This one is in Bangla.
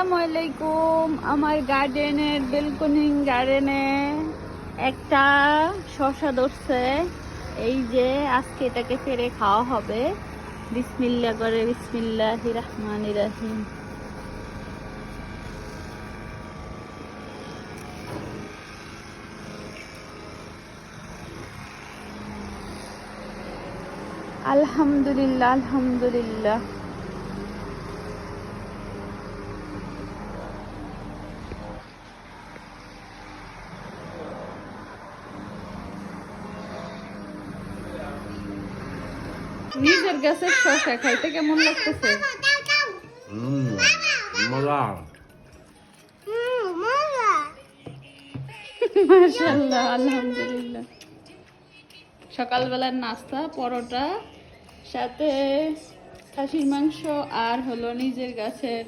আসসালামু আলাইকুম। আমার গার্ডেনের বেলকনি গার্ডেনে একটা শসা ধরছে। এই যে আজকে এটাকে পেরে খাওয়া হবে। বিসমিল্লাহ করে, বিসমিল্লাহির রহমানির রহিম। আলহামদুলিল্লাহ, আলহামদুলিল্লাহ। নিজের গাছের শসা খাইতে কেমন লাগতেছে? মজা। মাশাআল্লাহ, আলহামদুলিল্লাহ। সকালবেলার নাস্তা পরোটা, সাথে খাসির মাংস আর হলো নিজের গাছের